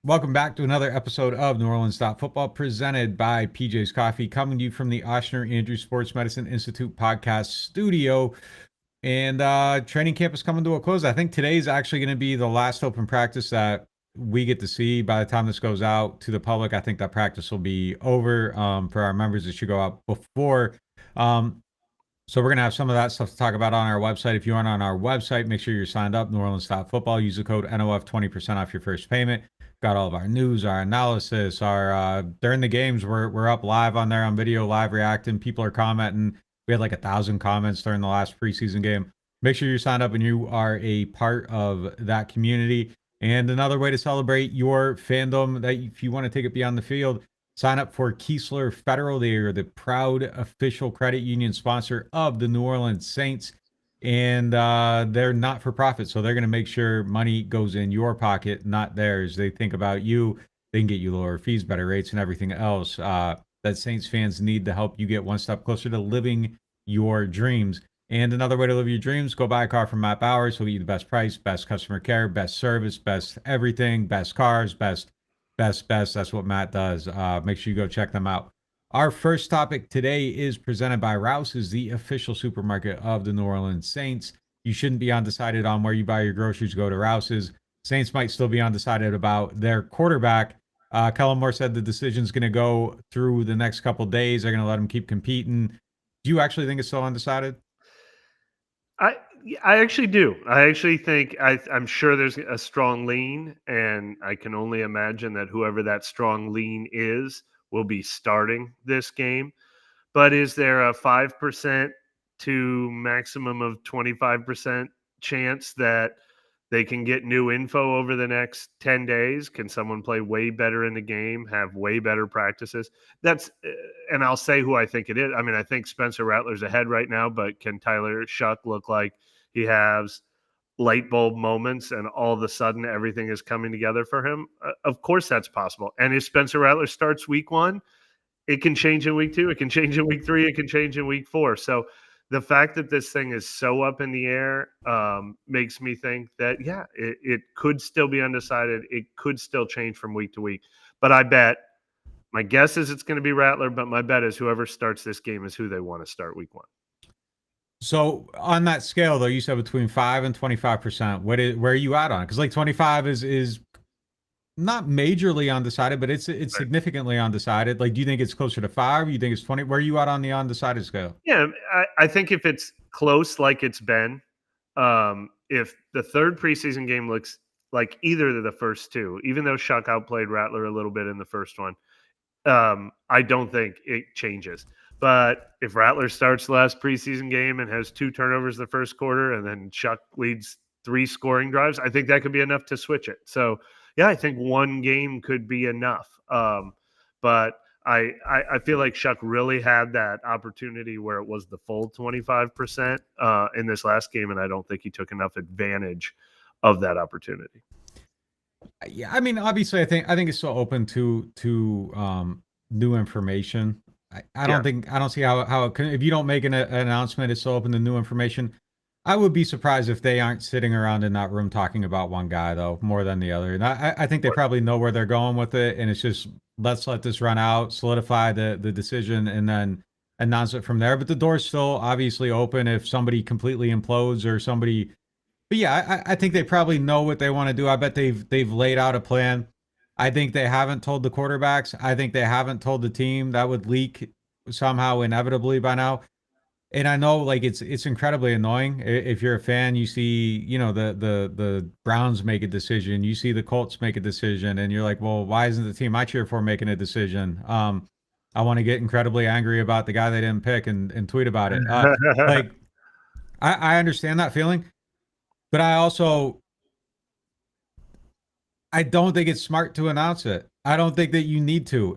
Welcome back to another episode of NewOrleans.Football presented by PJ's Coffee, coming to you from the Oshner Andrew Sports Medicine Institute podcast studio. And training camp is coming to a close. I think today is actually going to be the last open practice that we get to see. By the time this goes out to the public, I think that practice will be over. For our members, it should go out before. So we're going to have some of that stuff to talk about on our website. If you aren't on our website, make sure you're signed up, NewOrleans.Football. Use the code NOF, 20% off your first payment. Got all of our news, our analysis, our during the games, we're up live on there on video, live reacting. People are commenting. We had like 1,000 comments during the last preseason game. Make sure you're signed up and you are a part of that community. And another way to celebrate your fandom, that if you want to take it beyond the field, sign up for Keesler Federal. They are the proud official credit union sponsor of the New Orleans Saints. And they're not for profit. So they're going to make sure money goes in your pocket, not theirs. They think about you. They can get you lower fees, better rates, and everything else that Saints fans need to help you get one step closer to living your dreams. And another way to live your dreams, go buy a car from Matt Bowers. He'll get you the best price, best customer care, best service, best everything, best cars, best. That's what Matt does. Make sure you go check them out. Our first topic today is presented by Rouse's, the official supermarket of the New Orleans Saints. You shouldn't be undecided on where you buy your groceries. Go to Rouse's. Saints might still be undecided about their quarterback. Kellen Moore said the decision's going to go through the next couple days. They're going to let him keep competing. Do you actually think it's still undecided? I actually do. I actually think I'm sure there's a strong lean, and I can only imagine that whoever that strong lean is will be starting this game. But is there a 5% to maximum of 25% chance that they can get new info over the next 10 days? Can someone play way better in the game, have way better practices? And I'll say who I think it is. I mean, I think Spencer Rattler's ahead right now, but can Tyler Shuck look like he has light bulb moments and all of a sudden everything is coming together for him? Of course that's possible. And if Spencer Rattler starts week 1, it can change in week 2, it can change in week 3, it can change in week 4. So the fact that this thing is so up in the air makes me think that, it could still be undecided. It could still change from week to week. But my guess is it's going to be Rattler, but my bet is whoever starts this game is who they want to start week 1. So on that scale, though, you said between 5 and 25%. Where are you at on it? Because like 25 is not majorly undecided, but it's right. Significantly undecided. Like, do you think it's closer to 5? You think it's 20? Where are you at on the undecided scale? Yeah, I think if it's close like it's been, if the third preseason game looks like either of the first two, even though Shuck outplayed Rattler a little bit in the first one, I don't think it changes. But if Rattler starts the last preseason game and has 2 turnovers the first quarter and then Shuck leads 3 scoring drives, I think that could be enough to switch it. So, yeah, I think one game could be enough. But I feel like Shuck really had that opportunity where it was the full 25% in this last game, and I don't think he took enough advantage of that opportunity. Yeah, I mean, obviously, I think it's still open to new information. I don't see how it can, if you don't make an announcement, it's still open to new information. I would be surprised if they aren't sitting around in that room talking about one guy, though, more than the other. And I think they probably know where they're going with it, and it's just, let's let this run out, solidify the decision, and then announce it from there. But the door's still obviously open if somebody completely implodes or somebody. But yeah, I think they probably know what they want to do. I bet they've laid out a plan. I think they haven't told the quarterbacks. I think they haven't told the team. That would leak somehow inevitably by now. And I know, like, it's incredibly annoying. If you're a fan, you see, the Browns make a decision, you see the Colts make a decision, and you're like, well, why isn't the team I cheer for making a decision? I want to get incredibly angry about the guy they didn't pick and tweet about it. Like, I understand that feeling, but I don't think it's smart to announce it. I don't think that you need to.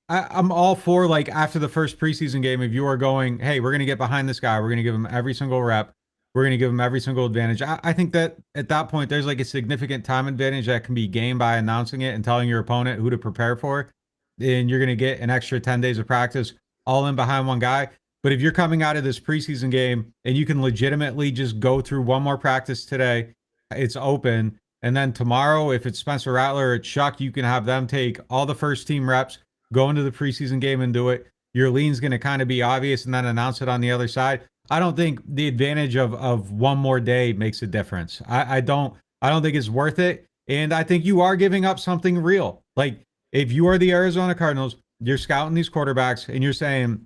I'm all for, like, after the first preseason game, if you are going, hey, we're going to get behind this guy, we're going to give him every single rep, we're going to give him every single advantage. I think that at that point, there's like a significant time advantage that can be gained by announcing it and telling your opponent who to prepare for. And you're going to get an extra 10 days of practice all in behind one guy. But if you're coming out of this preseason game and you can legitimately just go through one more practice today, it's open, And then tomorrow, if it's Spencer Rattler or Chuck, you can have them take all the first team reps, go into the preseason game and do it. Your lean's going to kind of be obvious and then announce it on the other side. I don't think the advantage of one more day makes a difference. I don't think it's worth it. And I think you are giving up something real. Like if you are the Arizona Cardinals, you're scouting these quarterbacks and you're saying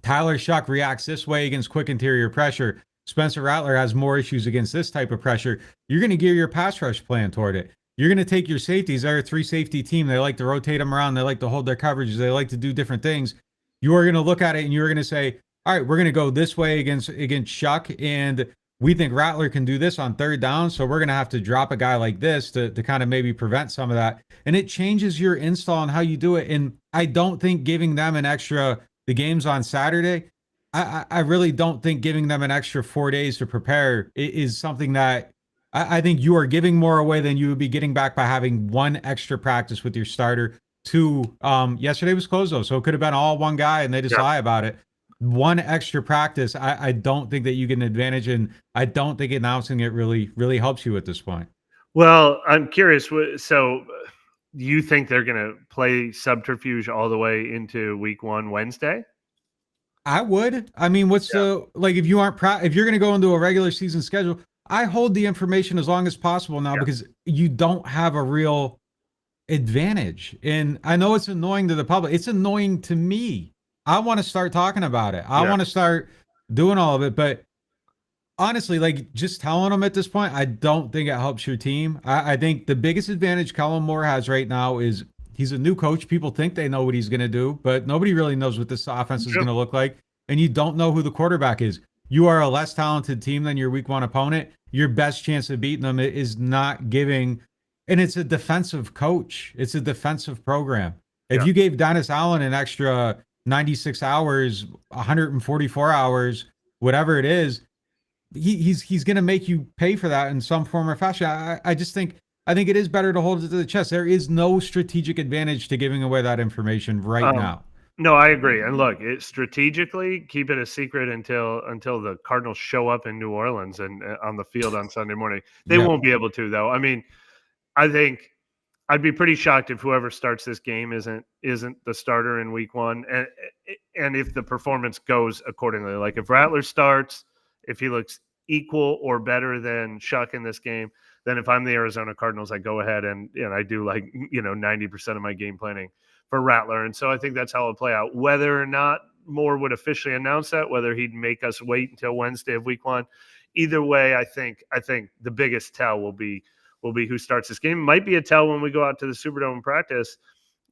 Tyler Shuck reacts this way against quick interior pressure. Spencer Rattler has more issues against this type of pressure. You're going to gear your pass rush plan toward it. You're going to take your safeties. They're a 3 safety team. They like to rotate them around. They like to hold their coverages. They like to do different things. You are going to look at it and you're going to say, all right, we're going to go this way against Shuck, and we think Rattler can do this on third down, so we're going to have to drop a guy like this to kind of maybe prevent some of that. And it changes your install on how you do it. And I don't think giving them the game's on Saturday, I really don't think giving them an extra 4 days to prepare is something that I think you are giving more away than you would be getting back by having one extra practice with your starter. Yesterday was closed though, so it could have been all one guy and they just lie about it. One extra practice, I don't think that you get an advantage, and I don't think announcing it really helps you at this point. Well, I'm curious. So, do you think they're going to play subterfuge all the way into week 1 Wednesday? I would. I mean, if you're going to go into a regular season schedule, I hold the information as long as possible now because you don't have a real advantage. And I know it's annoying to the public. It's annoying to me. I want to start talking about it. I want to start doing all of it. But honestly, like just telling them at this point, I don't think it helps your team. I think the biggest advantage Kellen Moore has right now is he's a new coach. People think they know what he's going to do, but nobody really knows what this offense is going to look like. And you don't know who the quarterback is. You are a less talented team than your week 1 opponent. Your best chance of beating them is not giving. And it's a defensive coach. It's a defensive program. If you gave Dennis Allen an extra 96 hours, 144 hours, whatever it is, he's going to make you pay for that in some form or fashion. I think it is better to hold it to the chest. There is no strategic advantage to giving away that information right now. No, I agree. And look, strategically keep it a secret until the Cardinals show up in New Orleans and on the field on Sunday morning. They won't be able to, though. I mean, I think I'd be pretty shocked if whoever starts this game isn't the starter in week 1, and if the performance goes accordingly. Like if Rattler starts, if he looks equal or better than Shuck in this game, then if I'm the Arizona Cardinals, I go ahead and I do 90% of my game planning for Rattler. And so I think that's how it'll play out. Whether or not Moore would officially announce that, whether he'd make us wait until Wednesday of week 1, either way, I think the biggest tell will be who starts this game. It might be a tell when we go out to the Superdome and practice.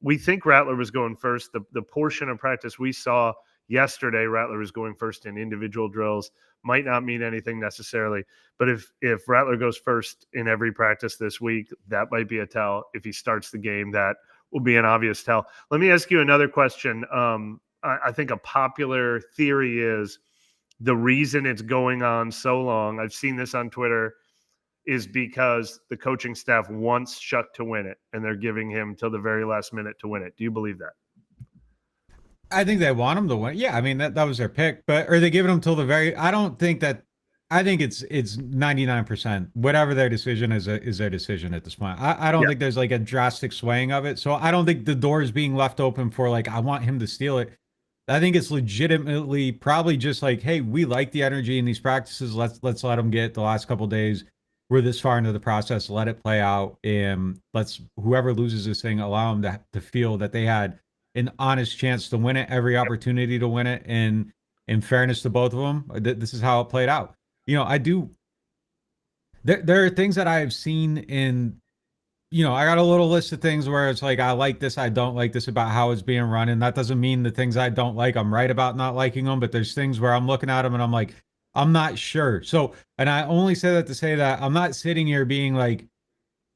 We think Rattler was going first. The portion of practice we saw yesterday, Rattler was going first in individual drills. Might not mean anything necessarily, but if Rattler goes first in every practice this week, that might be a tell. If he starts the game, that will be an obvious tell. Let me ask you another question. I think a popular theory is the reason it's going on so long, I've seen this on Twitter, is because the coaching staff wants Shuck to win it, and they're giving him till the very last minute to win it. Do you believe that? I think they want him to win. Yeah, I mean that was their pick, but are they giving him till the very? I don't think that. I think it's 99%. Whatever their decision is their decision at this point. I don't think there's like a drastic swaying of it. So I don't think the door is being left open for like I want him to steal it. I think it's legitimately probably just like, hey, we like the energy in these practices. Let's let them get the last couple of days. We're this far into the process. Let it play out, and let's whoever loses this thing allow them to feel that they had an honest chance to win it, every opportunity to win it, and in fairness to both of them, this is how it played out. I do. There are things that I have seen in, I got a little list of things where it's like I like this, I don't like this about how it's being run, and that doesn't mean the things I don't like I'm right about not liking them. But there's things where I'm looking at them and I'm like, I'm not sure. So, and I only say that to say that I'm not sitting here being like,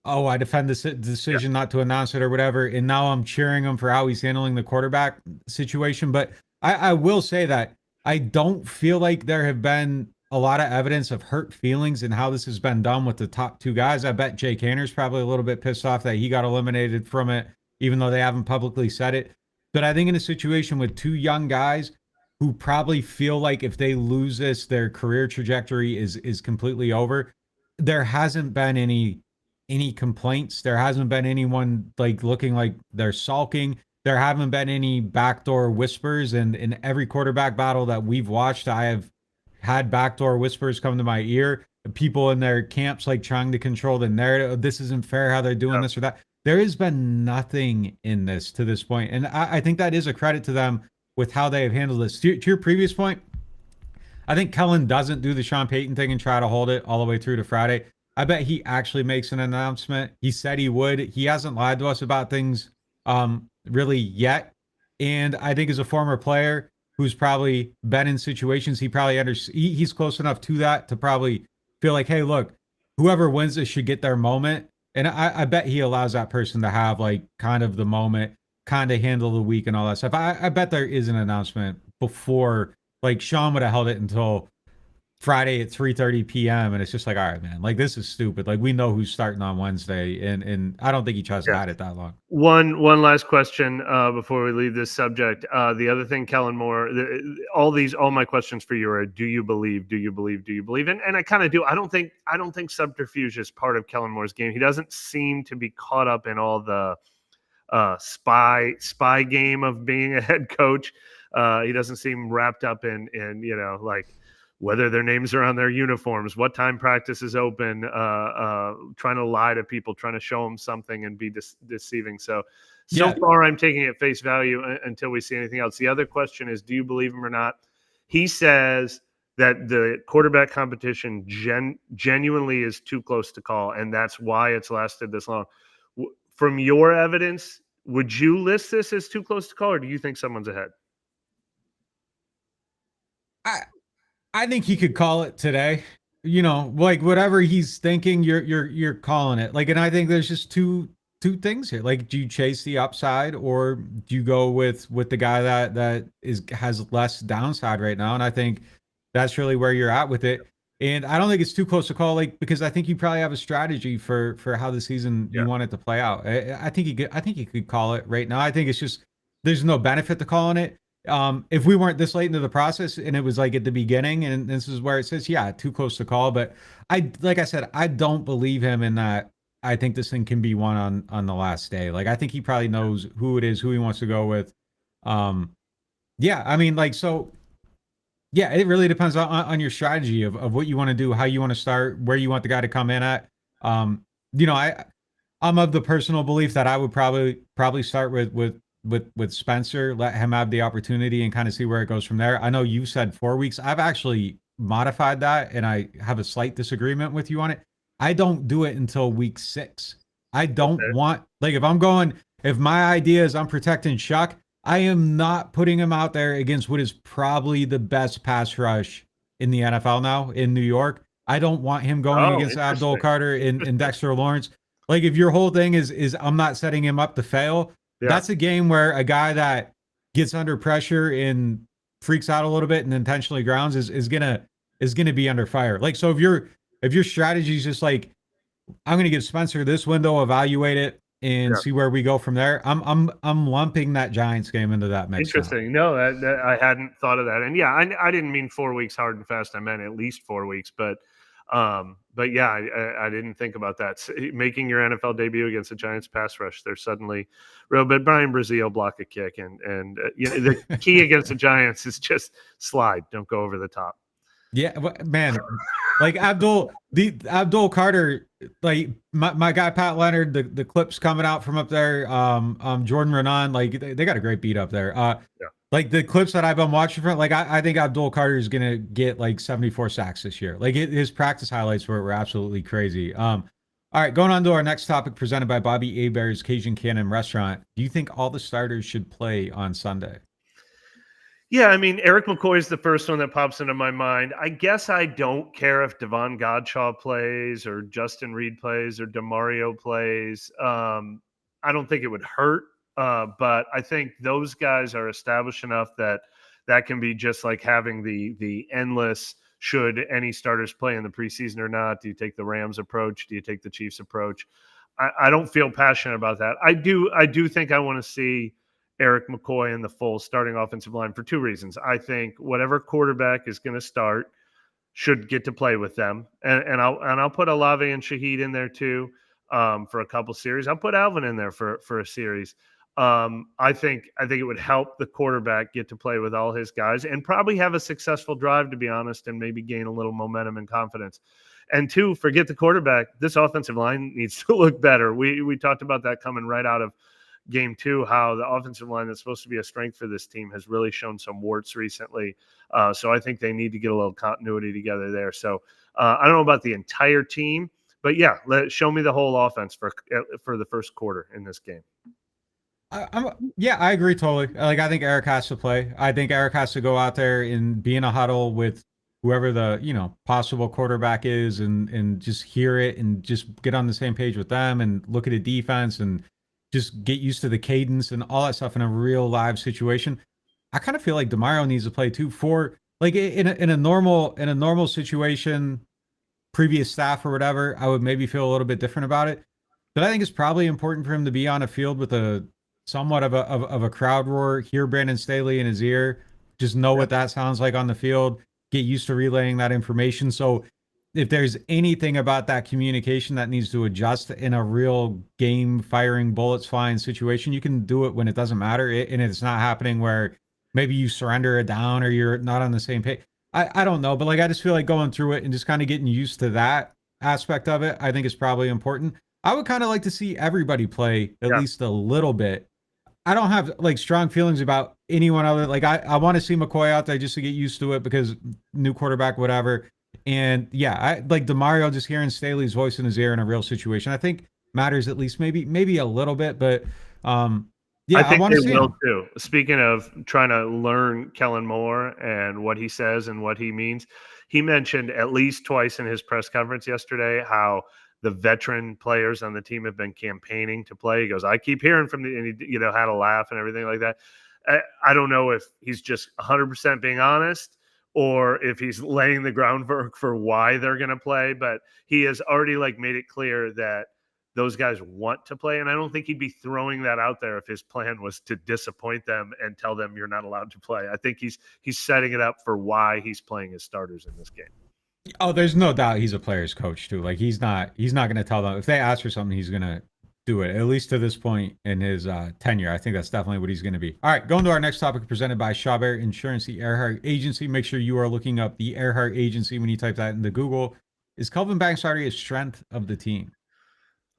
oh, I defend this decision not to announce it or whatever, and now I'm cheering him for how he's handling the quarterback situation. But I will say that I don't feel like there have been a lot of evidence of hurt feelings in how this has been done with the top 2 guys. I bet Jay Canner's probably a little bit pissed off that he got eliminated from it, even though they haven't publicly said it. But I think in a situation with 2 young guys who probably feel like if they lose this, their career trajectory is completely over, there hasn't been any any complaints. There hasn't been anyone like looking like they're sulking. There haven't been any backdoor whispers. And in every quarterback battle that we've watched, I have had backdoor whispers come to my ear. People in their camps like trying to control the narrative. This isn't fair how they're doing this or that. There has been nothing in this to this point. And I think that is a credit to them with how they have handled this. To your previous point, I think Kellen doesn't do the Sean Payton thing and try to hold it all the way through to Friday. I bet he actually makes an announcement. He said he would. He hasn't lied to us about things really yet. And I think as a former player who's probably been in situations, he probably he's close enough to that to probably feel like, hey, look, whoever wins this should get their moment. And I bet he allows that person to have like kind of the moment, kind of handle the week and all that stuff. I bet there is an announcement before, like Sean would have held it until Friday at 3:30 p.m. and it's just like, all right, man, like this is stupid. Like we know who's starting on Wednesday, and I don't think he tries to hide it that long. One last question before we leave this subject. The other thing, Kellen Moore, all my questions for you are: do you believe? Do you believe? Do you believe? And I kind of do. I don't think subterfuge is part of Kellen Moore's game. He doesn't seem to be caught up in all the spy game of being a head coach. He doesn't seem wrapped up in like whether their names are on their uniforms, what time practice is open, trying to lie to people, trying to show them something and be deceiving. So far, I'm taking it face value until we see anything else. The other question is, do you believe him or not? He says that the quarterback competition genuinely is too close to call, and that's why it's lasted this long. From your evidence, would you list this as too close to call, or do you think someone's ahead? I think he could call it today. You know, like whatever he's thinking, you're calling it. Like, and I think there's just two things here. Like, do you chase the upside or do you go with the guy that has less downside right now? And I think that's really where you're at with it. And I don't think it's too close to call, like, because I think you probably have a strategy for how the season you want it to play out. I think you could call it right now. I think it's just there's no benefit to calling it. If we weren't this late into the process and it was like at the beginning, and this is where it says, yeah, too close to call. But like I said, I don't believe him in that. I think this thing can be won on the last day. Like, I think he probably knows who it is, who he wants to go with. Yeah, I mean, like, so yeah, it really depends on your strategy of what you want to do, how you want to start, where you want the guy to come in at. I'm of the personal belief that I would probably start with Spencer, let him have the opportunity and kind of see where it goes from there. I know you said 4 weeks. I've actually modified that, and I have a slight disagreement with you on it. I don't do it until week 6. I don't want, like, if my idea is I'm protecting Chuck, I am not putting him out there against what is probably the best pass rush in the NFL now in New York. I don't want him going against Abdul Carter and Dexter Lawrence. Like, if your whole thing is I'm not setting him up to fail, that's a game where a guy that gets under pressure and freaks out a little bit and intentionally grounds is gonna be under fire. Like, so if your strategy is just like, I'm gonna give Spencer this window, evaluate it, and see where we go from there, I'm lumping that Giants game into that mix. Interesting. Now. No, that I hadn't thought of that. And yeah, I didn't mean 4 weeks hard and fast. I meant at least 4 weeks. But yeah, I didn't think about that. Making your NFL debut against the Giants pass rush, they're suddenly real. But Brian Brazil block a kick, and the key against the Giants is just slide. Don't go over the top. Yeah, man. Like Abdul Carter, like my guy Pat Leonard, the clips coming out from up there, Jordan Renan, like they got a great beat up there. Like the clips that I've been watching from, like I think Abdul Carter is gonna get like 74 sacks this year. Like his practice highlights were absolutely crazy. All right, going on to our next topic, presented by Bobby Hebert's Cajun Cannon Restaurant. Do you think all the starters should play on Sunday? Yeah, I mean, Eric McCoy is the first one that pops into my mind. I guess I don't care if Devon Godshaw plays or Justin Reed plays or DeMario plays. I don't think it would hurt, but I think those guys are established enough that can be just like having the endless should any starters play in the preseason or not. Do you take the Rams approach? Do you take the Chiefs approach? I don't feel passionate about that. I do think I want to see Eric McCoy in the full starting offensive line for 2 reasons. I think whatever quarterback is going to start should get to play with them, and I'll put Olave and Shaheed in there too. for a couple series. I'll put Alvin in there for a series. I think it would help the quarterback get to play with all his guys and probably have a successful drive, to be honest, and maybe gain a little momentum and confidence. And two, forget the quarterback. This offensive line needs to look better. We talked about that coming right out of game 2, how the offensive line that's supposed to be a strength for this team has really shown some warts recently. So I think they need to get a little continuity together there. So I don't know about the entire team, but yeah, show me the whole offense for the first quarter in this game. I agree totally. Like, I think Eric has to play. I think Eric has to go out there and be in a huddle with whoever the possible quarterback is, and just hear it and just get on the same page with them and look at the defense and just get used to the cadence and all that stuff in a real live situation. I kind of feel like DeMario needs to play too, for like in a normal situation, previous staff or whatever, I would maybe feel a little bit different about it. But I think it's probably important for him to be on a field with a somewhat of a crowd roar, hear Brandon Staley in his ear, just know what that sounds like on the field, get used to relaying that information. So if there's anything about that communication that needs to adjust in a real game firing bullets flying situation, you can do it when it doesn't matter. And it's not happening where maybe you surrender it down or you're not on the same page. I don't know, but like, I just feel like going through it and just kind of getting used to that aspect of it, I think is probably important. I would kind of like to see everybody play at least a little bit. I don't have like strong feelings about anyone other. Like, I want to see McCoy out there just to get used to it because new quarterback, whatever. And yeah, I like DeMario, just hearing Staley's voice in his ear in a real situation, I think matters at least maybe a little bit, but yeah, I think want to see will him too. Speaking of trying to learn Kellen Moore and what he says and what he means, he mentioned at least twice in his press conference yesterday how the veteran players on the team have been campaigning to play. He goes, I keep hearing from and he, had a laugh and everything like that. I don't know if he's just 100% being honest or if he's laying the groundwork for why they're going to play, but he has already like made it clear that those guys want to play. And I don't think he'd be throwing that out there if his plan was to disappoint them and tell them you're not allowed to play. I think he's setting it up for why he's playing his starters in this game. Oh, there's no doubt he's a player's coach too. Like, he's not going to tell them if they ask for something, he's going to do it. At least to this point in his tenure, I think that's definitely what he's going to be. All right, going to our next topic, presented by Shawbear Insurance, the Earhart Agency. Make sure you are looking up the Earhart Agency when you type that into Google. Is Kelvin Banks Jr. a strength of the team?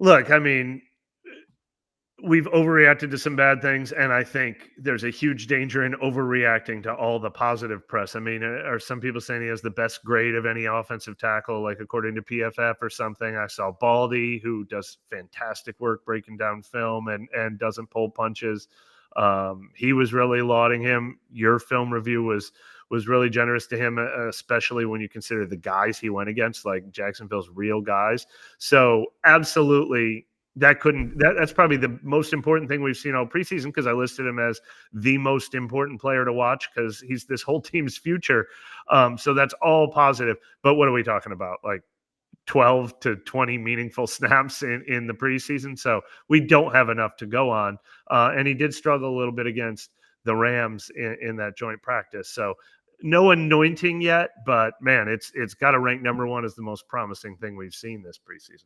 Look, I mean, we've overreacted to some bad things, and I think there's a huge danger in overreacting to all the positive press. I mean, are some people saying he has the best grade of any offensive tackle, like according to PFF or something? I saw Baldy, who does fantastic work breaking down film and doesn't pull punches. He was really lauding him. Your film review was really generous to him, especially when you consider the guys he went against, like Jacksonville's real guys. So absolutely, that's probably the most important thing we've seen all preseason, because I listed him as the most important player to watch because he's this whole team's future. So that's all positive. But what are we talking about? Like 12 to 20 meaningful snaps in the preseason. So we don't have enough to go on. And he did struggle a little bit against the Rams in that joint practice. So no anointing yet, but man, it's got to rank number one as the most promising thing we've seen this preseason.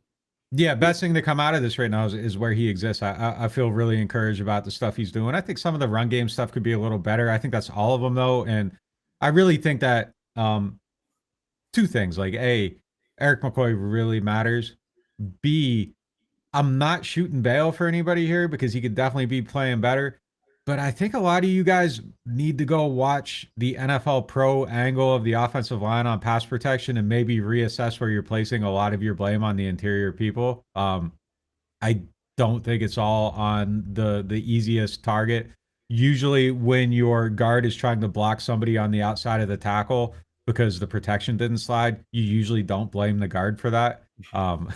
Yeah, best thing to come out of this right now is where he exists. I feel really encouraged about the stuff he's doing. I think some of the run game stuff could be a little better. I think that's all of them though, and I really think that two things, like A, Eric McCoy really matters. B, I'm not shooting bail for anybody here because he could definitely be playing better. But I think a lot of you guys need to go watch the NFL Pro angle of the offensive line on pass protection and maybe reassess where you're placing a lot of your blame on the interior people. I don't think it's all on the easiest target. Usually when your guard is trying to block somebody on the outside of the tackle because the protection didn't slide, you usually don't blame the guard for that.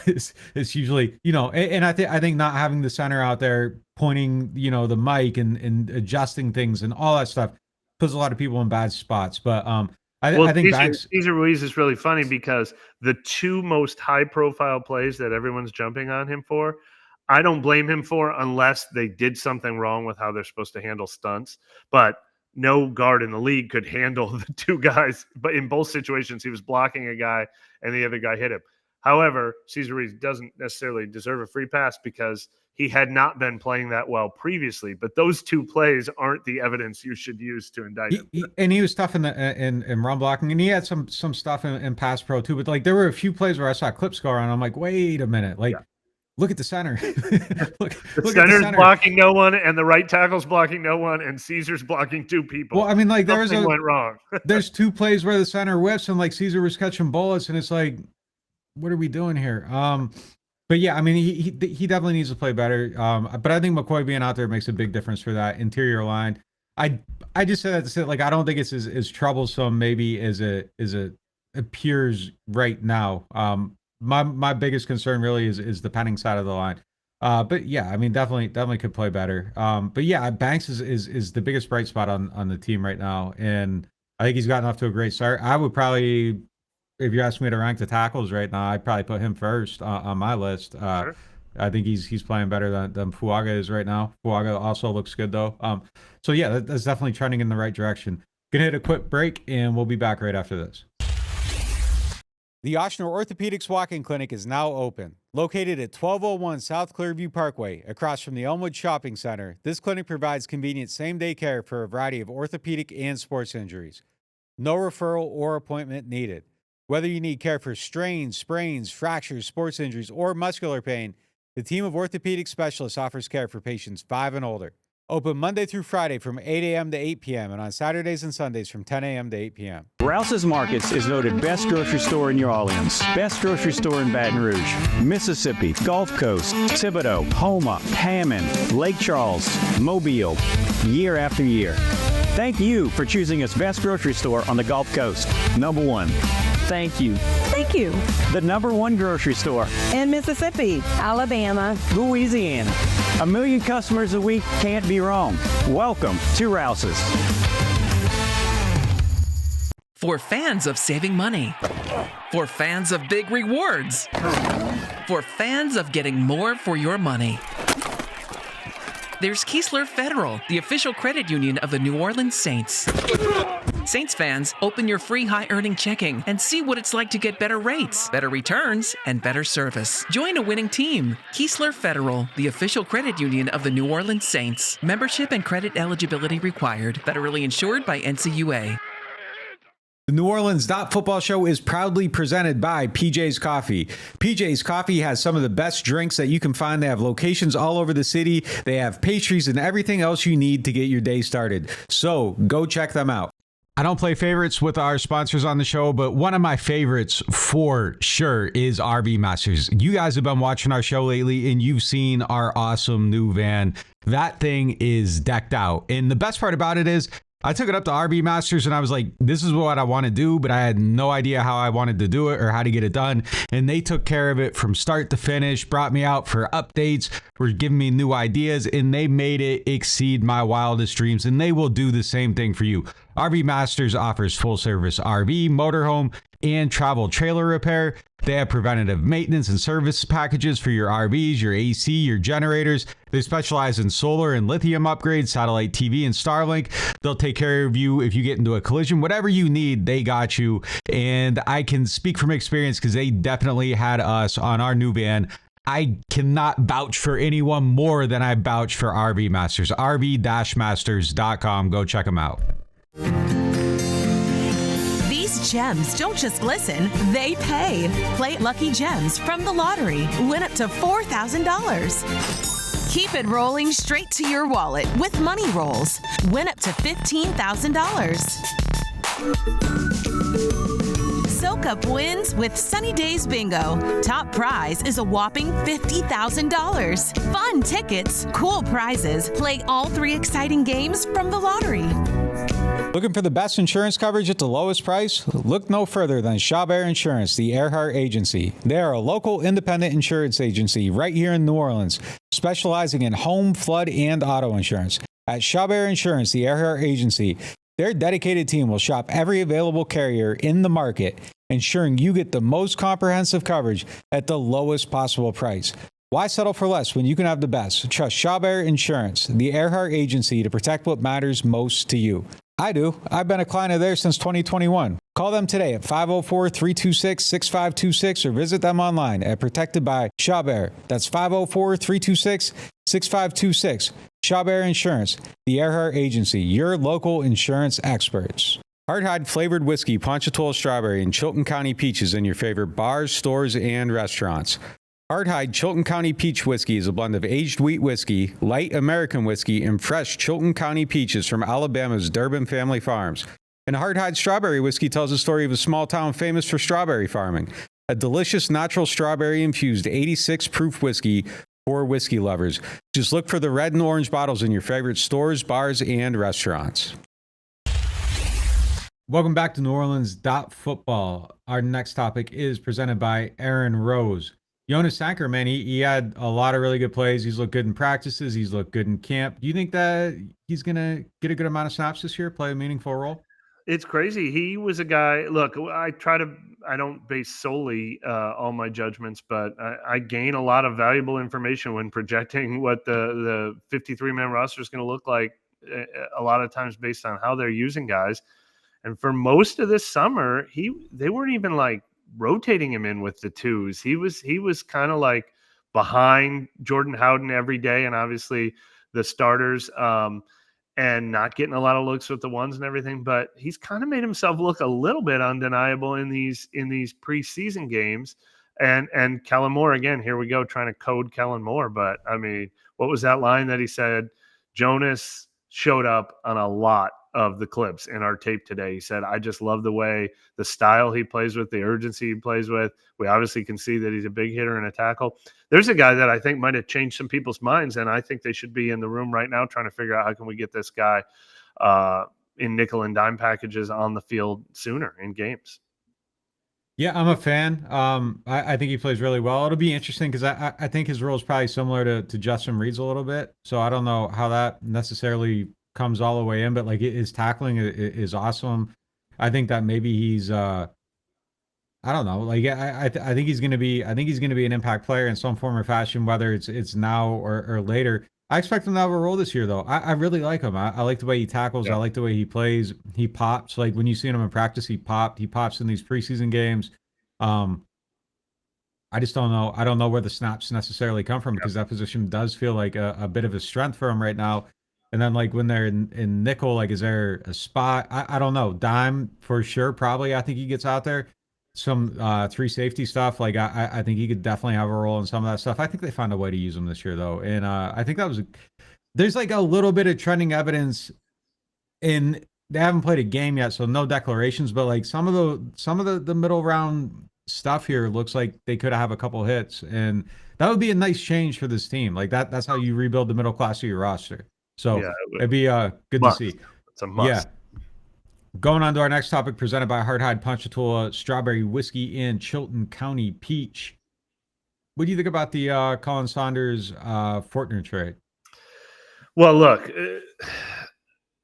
It's usually, and I think not having the center out there pointing, the mic and adjusting things and all that stuff puts a lot of people in bad spots. But I think Cesar Ruiz is really funny because the two most high profile plays that everyone's jumping on him for, I don't blame him for unless they did something wrong with how they're supposed to handle stunts. But no guard in the league could handle the two guys. But in both situations, he was blocking a guy and the other guy hit him. However, Cesar Ruiz doesn't necessarily deserve a free pass because he had not been playing that well previously. But those two plays aren't the evidence you should use to indict him. And he was tough in run blocking, and he had some stuff in pass pro too. But like there were a few plays where I saw clip score and I'm like, wait a minute, like. Yeah. Look at the center. look center's center. Blocking no one, and the right tackle's blocking no one, and Caesar's blocking two people. Well, I mean, like Something went wrong. There's two plays where the center whiffs, and like Caesar was catching bullets, and it's like, what are we doing here? But yeah, I mean, he definitely needs to play better. But I think McCoy being out there makes a big difference for that interior line. I just said that to say, like, I don't think it's as troublesome maybe as it appears right now. My biggest concern really is the Penning side of the line. But yeah, I mean, definitely could play better. But yeah, Banks is the biggest bright spot on the team right now. And I think he's gotten off to a great start. I would probably, if you ask me to rank the tackles right now, I'd probably put him first on my list. Sure. I think he's playing better than Fuaga is right now. Fuaga also looks good though. So yeah, that's definitely trending in the right direction. Gonna hit a quick break and we'll be back right after this. The Ochsner Orthopedics Walk-In Clinic is now open. Located at 1201 South Clearview Parkway, across from the Elmwood Shopping Center, this clinic provides convenient same-day care for a variety of orthopedic and sports injuries. No referral or appointment needed. Whether you need care for strains, sprains, fractures, sports injuries, or muscular pain, the team of orthopedic specialists offers care for patients 5 and older. Open Monday through Friday from 8 a.m. to 8 p.m. and on Saturdays and Sundays from 10 a.m. to 8 p.m. Rouse's Markets is voted best grocery store in New Orleans, best grocery store in Baton Rouge, Mississippi, Gulf Coast, Thibodaux, Houma, Hammond, Lake Charles, Mobile, year after year. Thank you for choosing us best grocery store on the Gulf Coast. Number one. Thank you. Thank you. The number one grocery store. In Mississippi, Alabama, Louisiana. 1 million customers a week can't be wrong. Welcome to Rouse's. For fans of saving money. For fans of big rewards. For fans of getting more for your money. There's Keesler Federal, the official credit union of the New Orleans Saints. Saints fans, open your free high-earning checking and see what it's like to get better rates, better returns, and better service. Join a winning team. Keesler Federal, the official credit union of the New Orleans Saints. Membership and credit eligibility required. Federally insured by NCUA. The NewOrleans.Football show is proudly presented by PJ's Coffee. PJ's Coffee has some of the best drinks that you can find. They have locations all over the city. They have pastries and everything else you need to get your day started. So go check them out. I don't play favorites with our sponsors on the show, but one of my favorites for sure is RV Masters. You guys have been watching our show lately and you've seen our awesome new van. That thing is decked out. And the best part about it is I took it up to RV Masters and I was like, this is what I want to do, but I had no idea how I wanted to do it or how to get it done. And they took care of it from start to finish, brought me out for updates, were giving me new ideas, and they made it exceed my wildest dreams. And they will do the same thing for you. RV Masters offers full service RV, motorhome, and travel trailer repair. They have preventative maintenance and service packages for your RVs, your AC, your generators. They specialize in solar and lithium upgrades, satellite TV, and Starlink. They'll take care of you if you get into a collision. Whatever you need, they got you. And I can speak from experience because they definitely had us on our new van. I cannot vouch for anyone more than I vouch for RV Masters. RV-Masters.com. Go check them out. These gems don't just glisten, they pay. Play Lucky Gems from the lottery. Win up to $4,000. Keep it rolling straight to your wallet with Money Rolls. Win up to $15,000. Soak up wins with Sunny Days Bingo. Top prize is a whopping $50,000. Fun tickets, cool prizes. Play all 3 exciting games from the lottery. Looking for the best insurance coverage at the lowest price? Look no further than Chabert Insurance, the Earhart Agency. They are a local independent insurance agency right here in New Orleans, specializing in home, flood, and auto insurance. At Chabert Insurance, the Earhart Agency, their dedicated team will shop every available carrier in the market, ensuring you get the most comprehensive coverage at the lowest possible price. Why settle for less when you can have the best? Trust Chabert Insurance, the Earhart Agency, to protect what matters most to you. I do. I've been a client of theirs since 2021. Call them today at 504-326-6526 or visit them online at Protected by Shawbear. That's 504-326-6526. Shawbear Insurance, the Earhart Agency, your local insurance experts. Hardhide flavored whiskey, Ponchatoula strawberry, and Chilton County peaches in your favorite bars, stores, and restaurants. Hardhide Chilton County Peach Whiskey is a blend of aged wheat whiskey, light American whiskey, and fresh Chilton County peaches from Alabama's Durbin Family Farms. And Hardhide Strawberry Whiskey tells the story of a small town famous for strawberry farming. A delicious natural strawberry-infused 86-proof whiskey for whiskey lovers. Just look for the red and orange bottles in your favorite stores, bars, and restaurants. Welcome back to NewOrleans.Football. Our next topic is presented by Aaron Rose. Jonas Sanker, man, he had a lot of really good plays. He's looked good in practices. He's looked good in camp. Do you think that he's going to get a good amount of snaps this year, play a meaningful role? It's crazy. He was a guy. Look, I don't base solely all my judgments, but I gain a lot of valuable information when projecting what the 53-man roster is going to look like a lot of times based on how they're using guys. And for most of this summer, they weren't even like rotating him in with the twos. He was kind of like behind Jordan Howden every day, and obviously the starters, and not getting a lot of looks with the ones and everything. But he's kind of made himself look a little bit undeniable in these preseason games. And Kellen Moore, again, here we go trying to code Kellen Moore. But I mean, what was that line that he said? Jonas showed up on a lot of the clips in our tape today. He said, I just love the style he plays with, the urgency he plays with. We obviously can see that he's a big hitter and a tackle. There's a guy that I think might have changed some people's minds, and I think they should be in the room right now trying to figure out how can we get this guy in nickel and dime packages on the field sooner in games. Yeah, I'm a fan. I think he plays really well. It'll be interesting because I think his role is probably similar to Justin Reed's a little bit. So I don't know how that necessarily comes all the way in, but like his tackling is awesome. I think that maybe he's I don't know, like I think he's gonna be an impact player in some form or fashion, whether it's now or later. I expect him to have a role this year though. I really like him. I like the way he tackles. Yeah. I like the way he plays. He pops. Like when you see him in practice, he pops in these preseason games. I just don't know. I don't know where the snaps necessarily come from because that position does feel like a bit of a strength for him right now. And then like when they're in nickel, like is there a spot? I don't know. Dime for sure, probably. I think he gets out there. Some 3 safety stuff. Like I think he could definitely have a role in some of that stuff. I think they found a way to use him this year though. And I think there's like a little bit of trending evidence in they haven't played a game yet, so no declarations, but like some of the middle round stuff here looks like they could have a couple hits. And that would be a nice change for this team. Like that's how you rebuild the middle class of your roster. So it'd be good to see. It's a must. Yeah. Going on to our next topic, presented by Hardhide Ponchatoula Strawberry Whiskey and Chilton County Peach. What do you think about the Khalen Saunders Fortner trade? Well, look,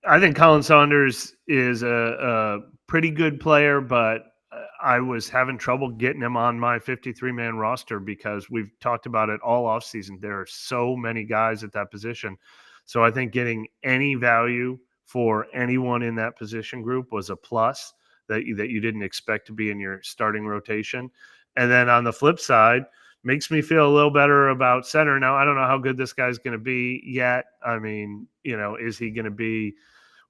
I think Khalen Saunders is a pretty good player, but I was having trouble getting him on my 53-man roster because we've talked about it all offseason. There are so many guys at that position. So I think getting any value for anyone in that position group was a plus that you didn't expect to be in your starting rotation. And then on the flip side, makes me feel a little better about center. Now, I don't know how good this guy's going to be yet. I mean, is he going to be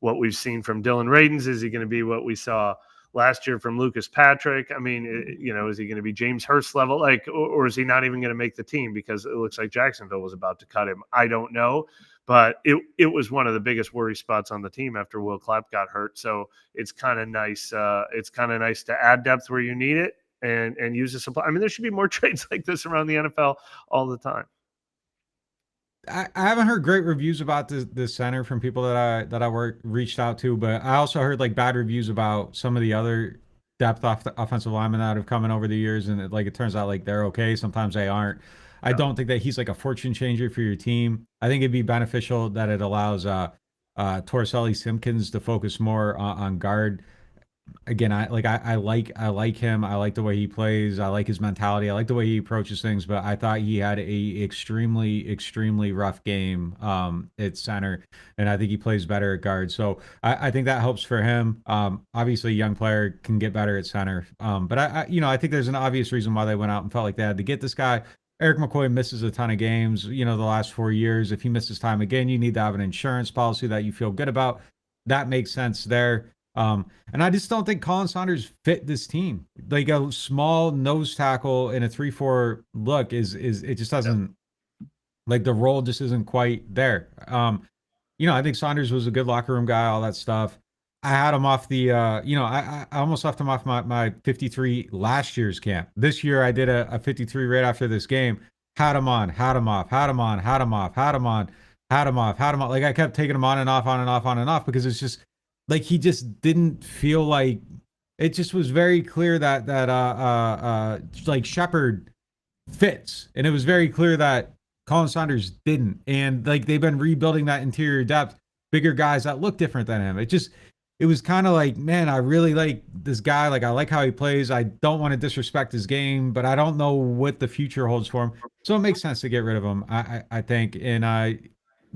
what we've seen from Dylan Radins? Is he going to be what we saw last year from Lucas Patrick? I mean, is he going to be James Hurst level? Or is he not even going to make the team because it looks like Jacksonville was about to cut him? I don't know. But it was one of the biggest worry spots on the team after Will Clapp got hurt. So it's kind of nice. It's kind of nice to add depth where you need it and use the supply. I mean, there should be more trades like this around the NFL all the time. I haven't heard great reviews about this center from people that I reached out to, but I also heard like bad reviews about some of the other depth offensive linemen that have come in over the years, and it turns out like they're okay. Sometimes they aren't. I don't think that he's like a fortune changer for your team. I think it'd be beneficial that it allows Torricelli Simpkins to focus more on guard. again, I like him. I like the way he plays. I like his mentality. I like the way he approaches things. But I thought he had a extremely rough game at center, and I think he plays better at guard. So I think that helps for him. Obviously, a young player can get better at center. But I think there's an obvious reason why they went out and felt like they had to get this guy. Eric McCoy misses a ton of games, the last 4 years. If he misses time again, you need to have an insurance policy that you feel good about. That makes sense there. And I just don't think Khalen Saunders fit this team. Like a small nose tackle in a 3-4 look is it just doesn't, like, the role just isn't quite there. I think Saunders was a good locker room guy, all that stuff. I had him off the, I almost left him off my 53 last year's camp. This year I did a 53 right after this game. Had him on, had him off, had him on, had him off, had him on, had him off, had him on. Like I kept taking him on and off, on and off, on and off, because it's just like he just didn't feel like it. Just was very clear that like Shepard fits, and it was very clear that Khalen Saunders didn't. And like they've been rebuilding that interior depth, bigger guys that look different than him. It was kind of like, man, I really like this guy. Like, I like how he plays. I don't want to disrespect his game, but I don't know what the future holds for him. So it makes sense to get rid of him, I think. And I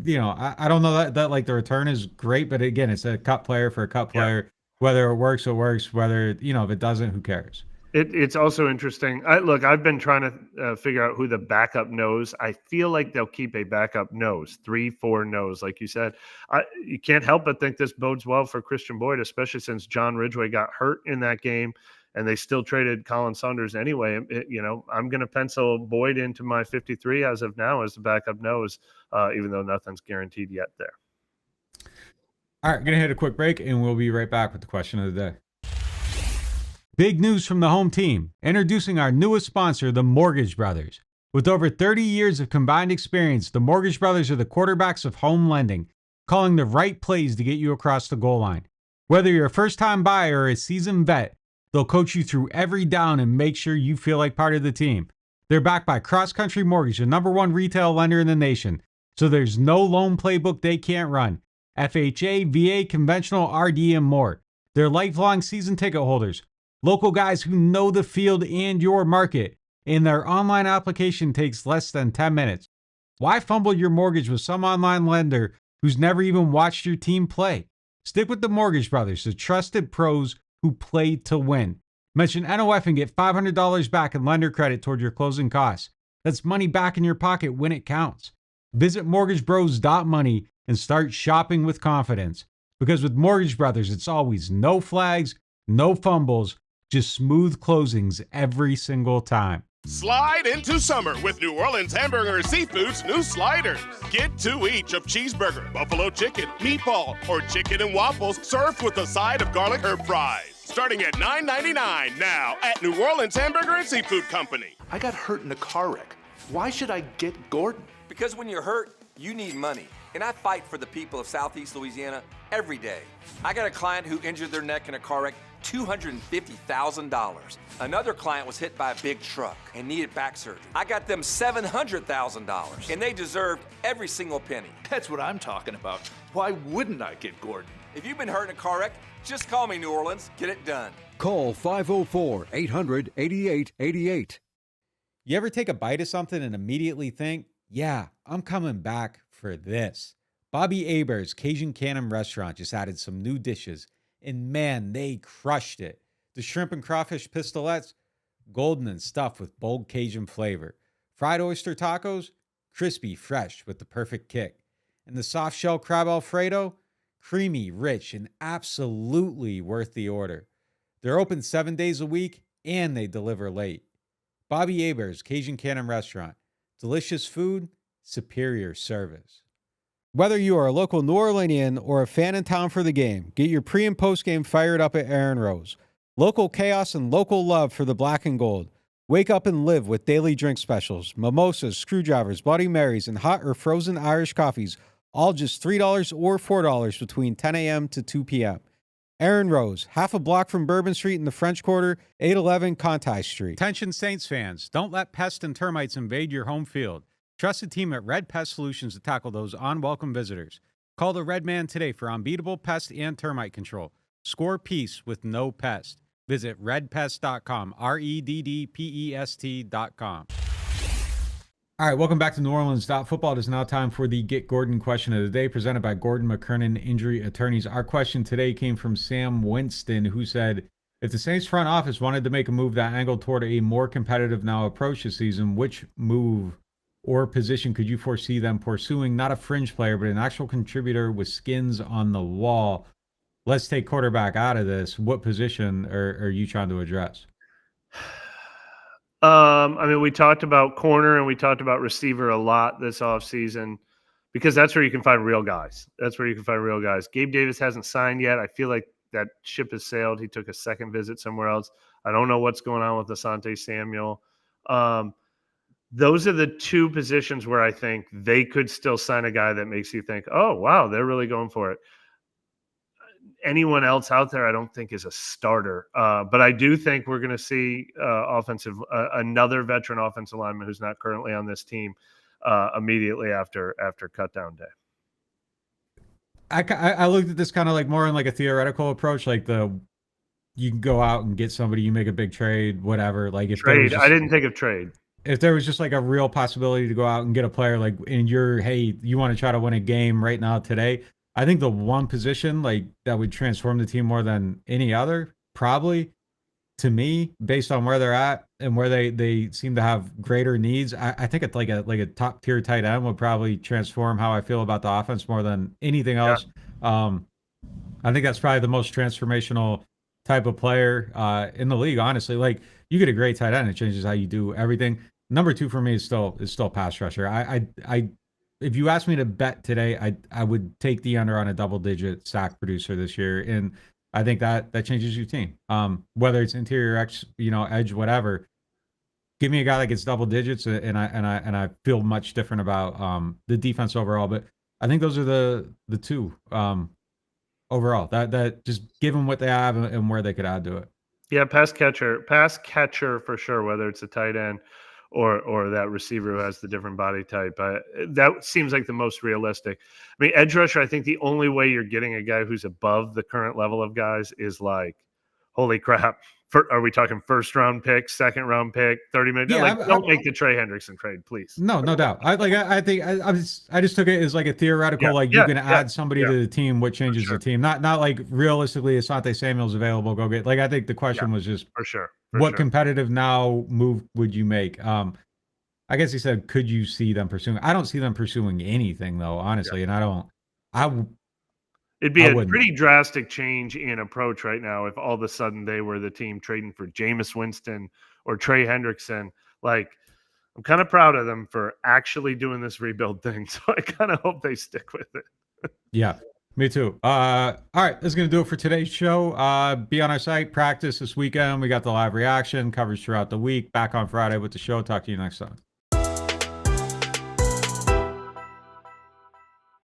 don't know that like the return is great, but again, it's a cut player for a cut player. Yeah. Whether it works, it works. Whether, if it doesn't, who cares? It's also interesting. I've been trying to figure out who the backup nose. I feel like they'll keep a backup nose, 3-4 nose, like you said. You can't help but think this bodes well for Christian Boyd, especially since John Ridgway got hurt in that game, and they still traded Khalen Saunders anyway. I'm going to pencil Boyd into my 53 as of now as the backup nose, even though nothing's guaranteed yet there. All right, going to hit a quick break, and we'll be right back with the question of the day. Big news from the home team, introducing our newest sponsor, the Mortgage Brothers. With over 30 years of combined experience, the Mortgage Brothers are the quarterbacks of home lending, calling the right plays to get you across the goal line. Whether you're a first-time buyer or a seasoned vet, they'll coach you through every down and make sure you feel like part of the team. They're backed by Cross Country Mortgage, the #1 retail lender in the nation, so there's no loan playbook they can't run. FHA, VA, conventional, RD, and more. They're lifelong season ticket holders. Local guys who know the field and your market, and their online application takes less than 10 minutes. Why fumble your mortgage with some online lender who's never even watched your team play? Stick with the Mortgage Brothers, the trusted pros who play to win. Mention NOF and get $500 back in lender credit toward your closing costs. That's money back in your pocket when it counts. Visit mortgagebros.money and start shopping with confidence. Because with Mortgage Brothers, it's always no flags, no fumbles, just smooth closings every single time. Slide into summer with New Orleans Hamburger and Seafood's new sliders. Get 2 each of cheeseburger, buffalo chicken, meatball, or chicken and waffles served with a side of garlic herb fries. Starting at $9.99 now at New Orleans Hamburger and Seafood Company. I got hurt in a car wreck. Why should I get Gordon? Because when you're hurt, you need money. And I fight for the people of Southeast Louisiana every day. I got a client who injured their neck in a car wreck, $250,000. Another client was hit by a big truck and needed back surgery. I got them $700,000, and they deserved every single penny. That's what I'm talking about. Why wouldn't I get Gordon? If you've been hurt in a car wreck, just call me, New Orleans. Get it done. Call 504-800-8888. You ever take a bite of something and immediately think, yeah, I'm coming back for this? Bobby Hebert's Cajun Cannon Restaurant just added some new dishes, and man, they crushed it. The shrimp and crawfish pistolets, golden and stuffed with bold Cajun flavor. Fried oyster tacos, crispy, fresh with the perfect kick. And the soft shell crab Alfredo, creamy, rich, and absolutely worth the order. They're open 7 days a week, and they deliver late. Bobby Hebert's Cajun Cannon Restaurant. Delicious food, superior service. Whether you are a local New Orleanian or a fan in town for the game, get your pre- and post-game fired up at Aaron Rose. Local chaos and local love for the black and gold. Wake up and live with daily drink specials, mimosas, screwdrivers, Bloody Marys, and hot or frozen Irish coffees, all just $3 or $4 between 10 a.m. to 2 p.m. Aaron Rose, half a block from Bourbon Street in the French Quarter, 811 Conti Street. Attention Saints fans, don't let pests and termites invade your home field. Trust the team at Red Pest Solutions to tackle those unwelcome visitors. Call the Red Man today for unbeatable pest and termite control. Score peace with no pest. Visit redpest.com, REDDPEST.com. All right, welcome back to NewOrleans.Football. It is now time for the Get Gordon question of the day, presented by Gordon McKernan Injury Attorneys. Our question today came from Sam Winston, who said, if the Saints front office wanted to make a move that angled toward a more competitive now approach this season, which move or position could you foresee them pursuing? Not a fringe player, but an actual contributor with skins on the wall. Let's take quarterback out of this. What position are you trying to address? I mean, we talked about corner and we talked about receiver a lot this offseason because that's where you can find real guys. Gabe Davis hasn't signed yet. I feel like that ship has sailed. He took a second visit somewhere else. I don't know what's going on with Asante Samuel. Those are the two positions where I think they could still sign a guy that makes you think, oh, wow, they're really going for it. Anyone else out there, I don't think is a starter. But I do think we're going to see another veteran offensive lineman who's not currently on this team immediately after cut down day. I looked at this kind of like more in like a theoretical approach, like you can go out and get somebody, you make a big trade, whatever. Like if trade, I didn't think of trade. If there was just like a real possibility to go out and get a player like you want to try to win a game right now today, I think the one position like that would transform the team more than any other, probably to me, based on where they're at and where they seem to have greater needs, I think it's like a top tier tight end would probably transform how I feel about the offense more than anything else. Yeah. I think that's probably the most transformational type of player in the league, honestly. Like you get a great tight end, it changes how you do everything. Number two for me is still pass rusher. If you asked me to bet today, I would take the under on a double-digit sack producer this year, and I think that changes your team. Whether it's interior, edge, whatever. Give me a guy that gets double digits, and I feel much different about the defense overall. But I think those are the two overall. That just give them what they have and where they could add to it. Yeah, pass catcher for sure. Whether it's a tight end or that receiver who has the different body type. That seems like the most realistic. I mean, edge rusher, I think the only way you're getting a guy who's above the current level of guys is like, holy crap, are we talking first round pick, second round pick, 30 minutes? Yeah, don't make the Trey Hendrickson trade, please. No doubt. I just took it as like a theoretical, you can add somebody to the team. What changes the team? Not like realistically, Asante Samuel's available. Go get. Like I think the question was just for sure. What competitive now move would you make? I guess he said, could you see them pursuing? I don't see them pursuing anything though, honestly, and it'd be a pretty drastic change in approach right now if all of a sudden they were the team trading for Jameis Winston or Trey Hendrickson. Like, I'm kind of proud of them for actually doing this rebuild thing, so I kind of hope they stick with it. Yeah. Me too. All right, that's going to do it for today's show. Be on our site, practice this weekend. We got the live reaction, coverage throughout the week. Back on Friday with the show. Talk to you next time.